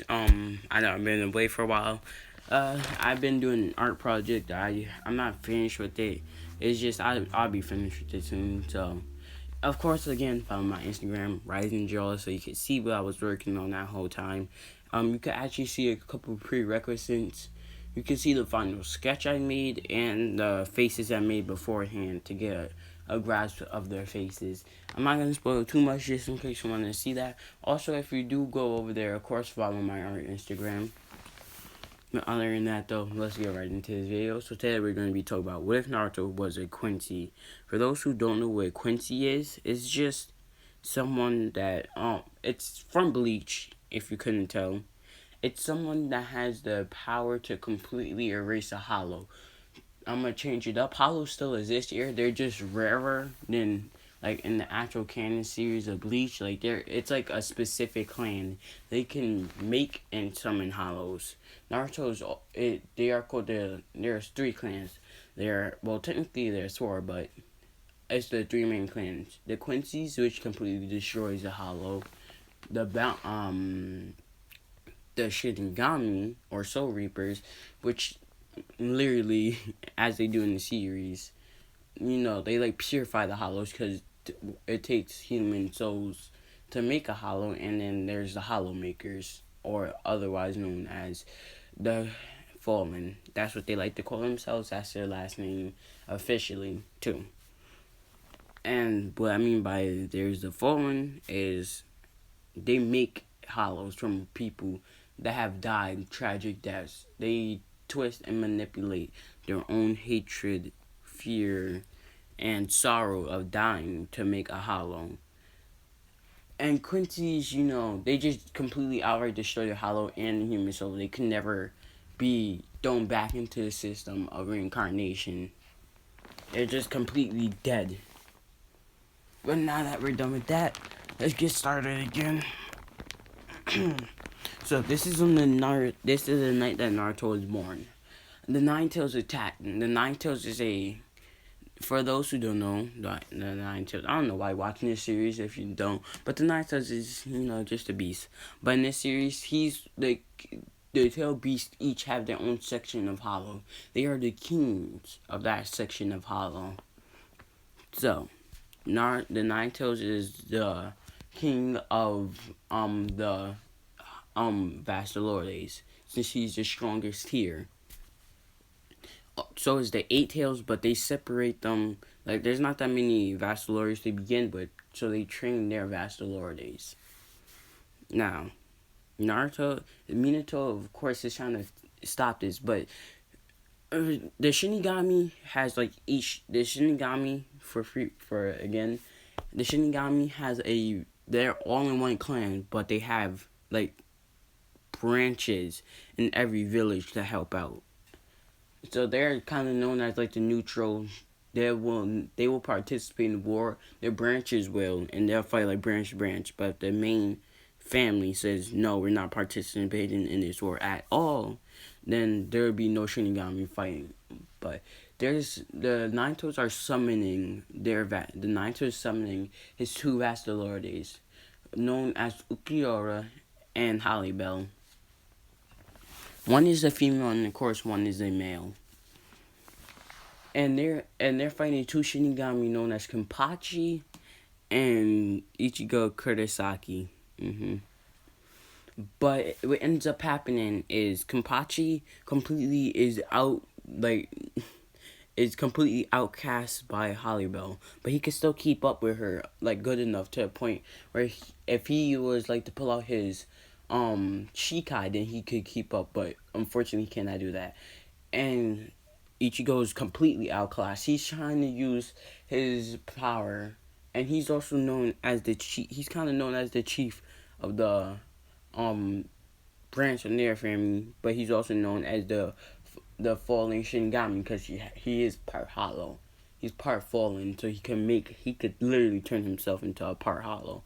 I know I've been away for a while. I've been doing an art project. I'm not finished with it. It's just I'll be finished with it soon. So, of course, again, follow my Instagram, Rising Draw, so you can see what I was working on that whole time. You can actually see a couple of prerequisites. You can see the final sketch I made and the faces I made beforehand to get a grasp of their faces. I'm not gonna spoil too much just in case you want to see that. Also, if you do go over there, of course, follow my art Instagram. But other than that, though, let's get right into this video. So today we're going to be talking about what if Naruto was a Quincy. For those who don't know what Quincy is, it's just someone that it's from Bleach. If you couldn't tell, it's someone that has the power to completely erase a hollow. I'm gonna change it up. Hollows still exist here. They're just rarer than like in the actual canon series of Bleach. Like it's like a specific clan. They can make and summon hollows. Naruto's they are called there's three clans. Well technically there's four, but it's the three main clans. The Quincy's, which completely destroys the hollow. The the Shinigami or Soul Reapers, which literally, as they do in the series, they like purify the hollows because it takes human souls to make a hollow, and then there's the hollow makers, or otherwise known as the fallen. That's what they like to call themselves. That's their last name officially too. And what I mean by there's the fallen is they make hollows from people that have died tragic deaths. They twist and manipulate their own hatred, fear, and sorrow of dying to make a hollow. And Quincy's, they just completely outright destroy the hollow and the human soul. They can never be thrown back into the system of reincarnation. They're just completely dead. But now that we're done with that, let's get started again. So this is This is the night that Naruto was born. The Nine Tails attacked. The Nine Tails is for those who don't know, the Nine Tails. I don't know why watching this series if you don't, but the Nine Tails is just a beast. But in this series, he's the tail beasts each have their own section of Hollow. They are the kings of that section of Hollow. So, the Nine Tails is the king of the Vastalores, since he's the strongest here. So is the Eight Tails, but they separate them. Like, there's not that many Vastalores to begin with, so they train their Vastalores. Now, Minato, of course, is trying to stop this, but the Shinigami has the Shinigami the Shinigami has they're all in one clan, but they have like branches in every village to help out. So they're kind of known as like the neutral. They will participate in war. Their branches will, and they'll fight like branch to branch. But if the main family says no, we're not participating in this war at all, then there will be no Shinigami fighting. But there's the Nine Tails are summoning the Nine Tails summoning his two Vastalordes, known as Ukiura and Holybell. One is a female, and of course, one is a male. And they're fighting two Shinigami known as Kenpachi and Ichigo Kurosaki. But what ends up happening is Kenpachi is completely outcast by Holybell, but he can still keep up with her like good enough to a point where if he was like to pull out his Shikai, then he could keep up, but unfortunately he cannot do that. And Ichigo is completely outclassed. He's trying to use his power, and he's also known as the chief. He's kind of known as the chief of the branch of their family, but he's also known as the fallen Shinigami because he is part hollow. He's part fallen, so he could literally turn himself into a part hollow.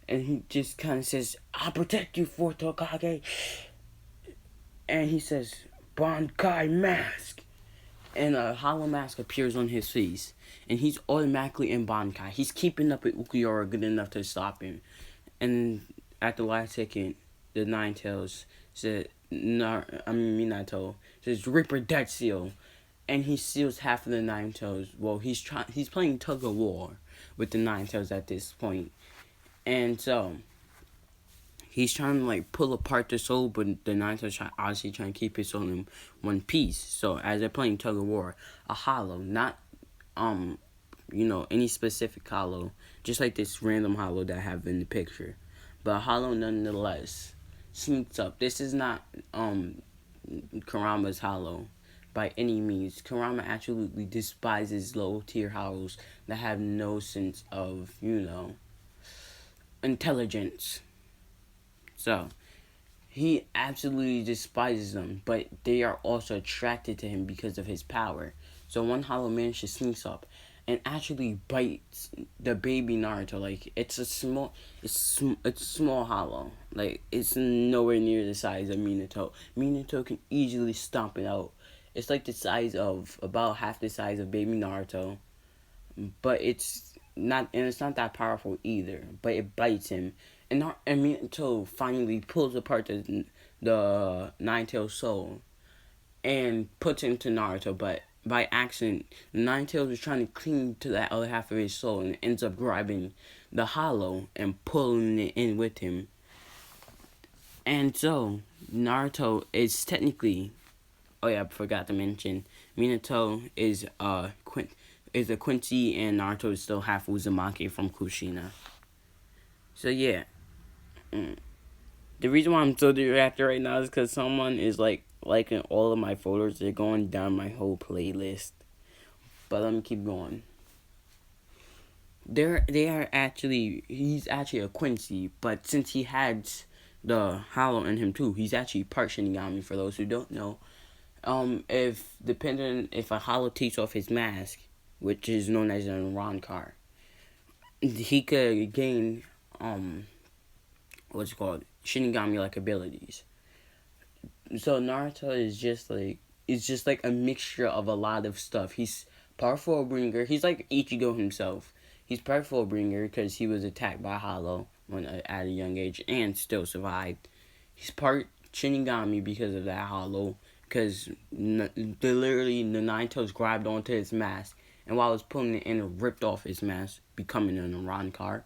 And he just kind of says, "I'll protect you, Fourth Hokage." And he says, "Bankai mask." And a hollow mask appears on his face. And he's automatically in Bankai. He's keeping up with Ukiura good enough to stop him. And at the last second, the Nine Tails said, Minato says Reaper Death Seal, and he seals half of the Nine Tails. Well, he's playing tug of war with the Nine Tails at this point, and so he's trying to like pull apart the soul, but the Nine Tails obviously trying to keep his soul in one piece. So as they're playing tug of war, a hollow, not any specific hollow, just like this random hollow that I have in the picture, but a hollow nonetheless sneaks up. This is not Kurama's hollow by any means. Kurama absolutely despises low tier hollows that have no sense of intelligence. So he absolutely despises them, but they are also attracted to him because of his power. So one hollow manages to sneak up and actually bites the baby Naruto. Like it's small hollow. Like it's nowhere near the size of Minato. Minato can easily stomp it out. It's like the size of about half the size of baby Naruto, but it's not that powerful either. But it bites him, and Minato finally pulls apart the Nine-Tailed soul and puts it into Naruto, but by accident, Nine-Tails was trying to cling to that other half of his soul and ends up grabbing the hollow and pulling it in with him. And so, Naruto is technically, oh yeah, I forgot to mention, Minato is a Quincy, and Naruto is still half Uzumaki from Kushina. So yeah. The reason why I'm so distracted right now is because someone is liking all of my photos. They're going down my whole playlist. But let me keep going. He's actually a Quincy, but since he had the hollow in him too, he's actually part Shinigami. For those who don't know, if a hollow takes off his mask, which is known as an Rancor, he could gain what's it called, Shinigami-like abilities. So Naruto is just like a mixture of a lot of stuff. He's part Fullbringer. He's like Ichigo himself. He's part Fullbringer because he was attacked by Hollow at a young age and still survived. He's part Shinigami because of that Hollow, because literally the Nine Tails grabbed onto his mask, and while I was pulling it in, it ripped off his mask, becoming an Rancor.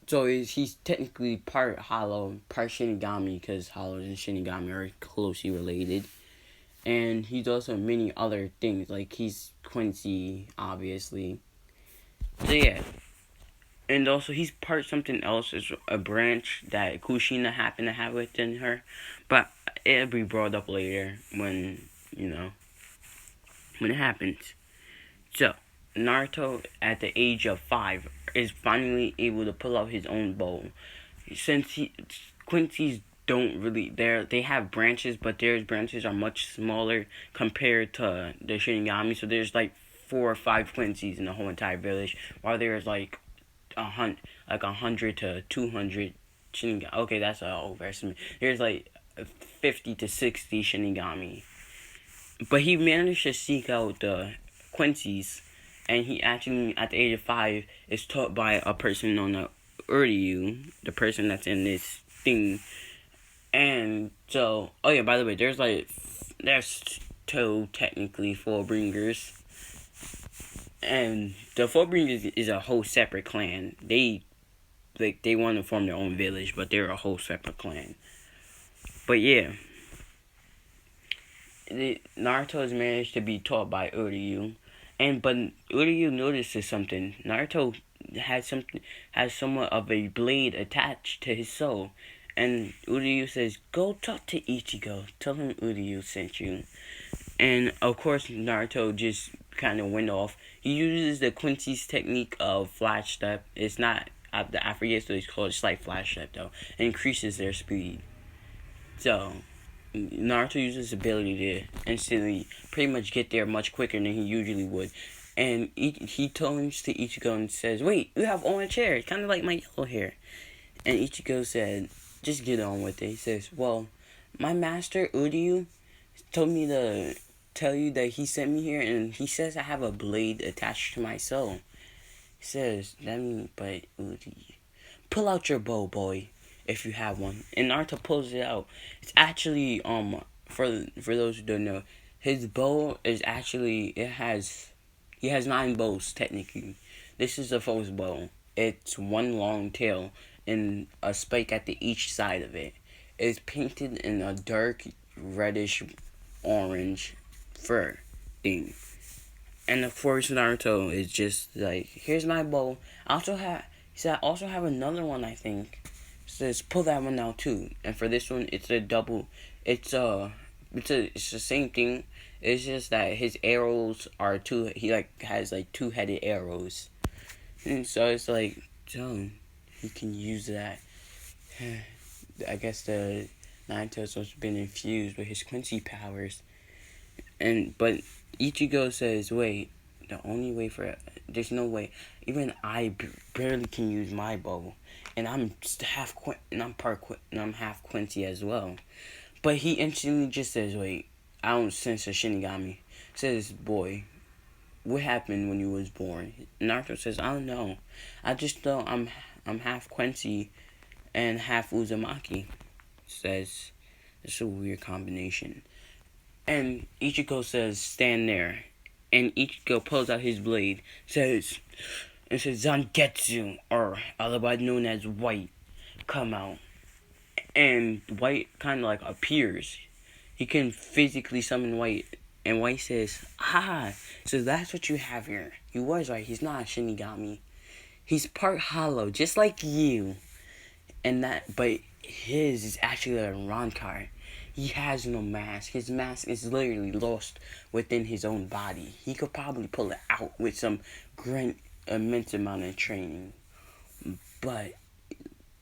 So he's technically part Hollow, part Shinigami, because Hollow and Shinigami are closely related. And he's also many other things, like he's Quincy, obviously. So yeah. And also he's part something else, is a branch that Kushina happened to have within her. But it'll be brought up later when it happens. So, Naruto, at the age of 5, is finally able to pull out his own bow. Since Quincy's don't really, they have branches, but their branches are much smaller compared to the Shinigami. So there's like 4 or 5 Quincy's in the whole entire village, while there's like 100 to 200 Shinigami. Okay, that's an overestimate. There's like 50 to 60 Shinigami. But he managed to seek out the Quincy's, and he actually, at the age of 5, is taught by a person known as Uryu, the person that's in this thing. And so, oh yeah, by the way, there's 2 technically Fullbringers, and the Fullbringers is a whole separate clan. They want to form their own village, but they're a whole separate clan. But yeah, Naruto has managed to be taught by Uryu, but Uryu notices something. Naruto has somewhat of a blade attached to his soul, and Uryu says, "Go talk to Ichigo. Tell him Uryu sent you." And of course, Naruto just kind of went off. He uses the Quincy's technique of flash step. It's not, I forget what it's called. It's like flash step though. It increases their speed. So Naruto uses his ability to instantly pretty much get there much quicker than he usually would. And he turns to Ichigo and says, "Wait, you have orange hair. It's kind of like my yellow hair." And Ichigo said, "Just get on with it." He says, "Well, my master, Uryu, told me to tell you that he sent me here, and he says I have a blade attached to my soul." He says, "That means, but Uryu, pull out your bow, boy." if you have one. And Naruto pulls it out. It's actually for those who don't know, his bow is actually he has 9 bows technically. This is the first bow. It's one long tail and a spike at each side of it. It's painted in a dark reddish orange fur thing. And of course Naruto is just like, here's my bow. I also have he said I also have another one, I think. It says pull that one out too. And for this one it's a double it's it's the same thing. It's just that his arrows are two he like has like 2-headed arrows. And so it's like, Joan, he can use that. I guess the Nine Tails has been infused with his Quincy powers. But Ichigo says, wait, the only way for there's no way. Even I barely can use my bow, and I'm half Quincy as well. But he instantly just says, wait, I don't sense a Shinigami. Says, boy, what happened when you was born? Naruto says, I don't know. I just know I'm half Quincy and half Uzumaki. Says, it's a weird combination. And Ichigo says, stand there. And Ichigo pulls out his blade, says Zangetsu, or otherwise known as White, come out. And White kind of like appears. He can physically summon White. And White says, so that's what you have here. You was right, he's not a Shinigami. He's part hollow, just like you. But his is actually a Rancor. He has no mask. His mask is literally lost within his own body. He could probably pull it out with some great immense amount of training. But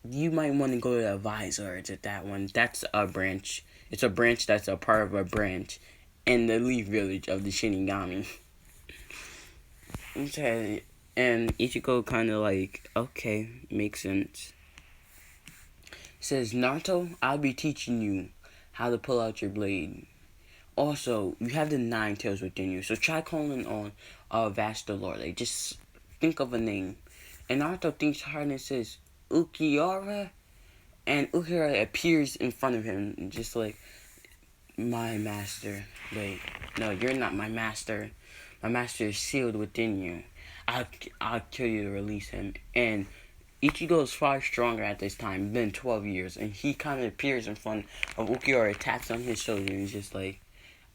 you might want to go to the Advisors at that one. That's a branch. It's a branch that's a part of a branch in the Leaf Village of the Shinigami. Okay. And Ichigo kind of like, okay, makes sense. Says, Naruto, I'll be teaching you how to pull out your blade. Also, you have the 9 tails within you, so try calling on Vastalor. Like, just think of a name. And Naruto thinks hard and says, Ukiura? And Ukiura appears in front of him, just like, my master. Wait, no, you're not my master. My master is sealed within you. I'll kill you to release him. And Ichigo is far stronger at this time. It's been 12 years. And he kind of appears in front of Ukiura, taps on his shoulder, and he's just like,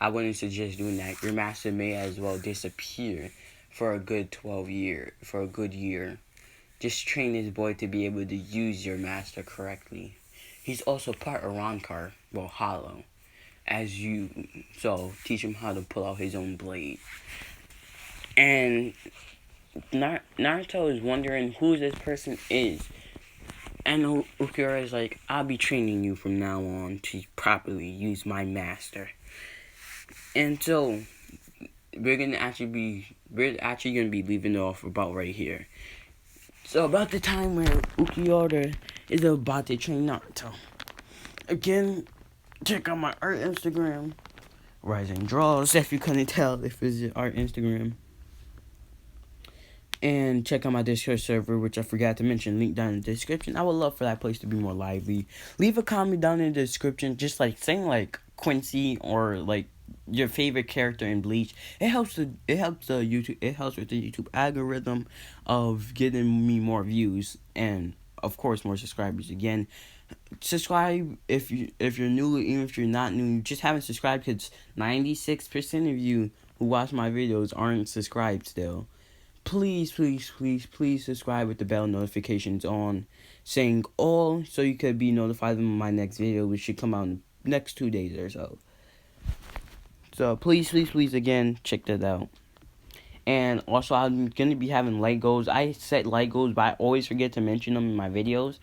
I wouldn't suggest doing that. Your master may as well disappear for a good year. Just train this boy to be able to use your master correctly. He's also part of Rancor, well, hollow. So teach him how to pull out his own blade. And Naruto is wondering who this person is. And Ukiura is like, I'll be training you from now on to properly use my master. And so we're actually gonna be leaving off about right here. So about the time where Ukiura is about to train Naruto. Again, check out my art Instagram, Rising Draws, if you couldn't tell if it's art Instagram. And check out my Discord server, which I forgot to mention, link down in the description. I would love for that place to be more lively. Leave a comment down in the description, just like saying like Quincy or like your favorite character in Bleach. It helps with the YouTube algorithm of getting me more views and of course more subscribers. Again, subscribe if you're new, even if you're not new, you just haven't subscribed, because 96% of you who watch my videos aren't subscribed still. Please subscribe with the bell notifications on, saying all, so you could be notified of my next video, which should come out in the next 2 days or so. So please again, check that out. And also, I'm going to be having light goals. I set light goals, but I always forget to mention them in my videos.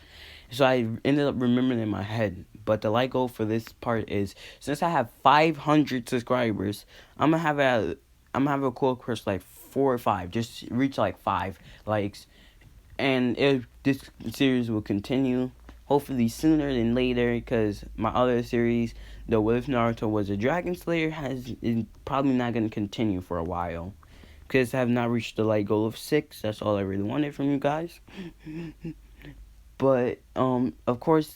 So I ended up remembering in my head. But the light goal for this part is, since I have 500 subscribers, I'm going to have a cool course like 4 or 5. Just reach like 5 likes. And if this series will continue, hopefully sooner than later, because my other series, the What If Naruto Was a Dragon Slayer, is probably not going to continue for a while, because I have not reached the light goal of 6. That's all I really wanted from you guys. But of course,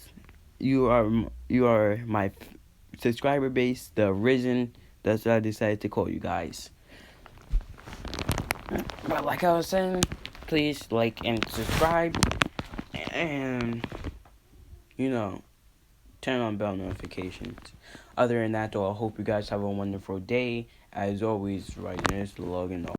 you are my subscriber base, the Risen. That's what I decided to call you guys. But like I was saying, please like and subscribe, and turn on bell notifications. Other than that, though, I hope you guys have a wonderful day. As always, right, this logging off.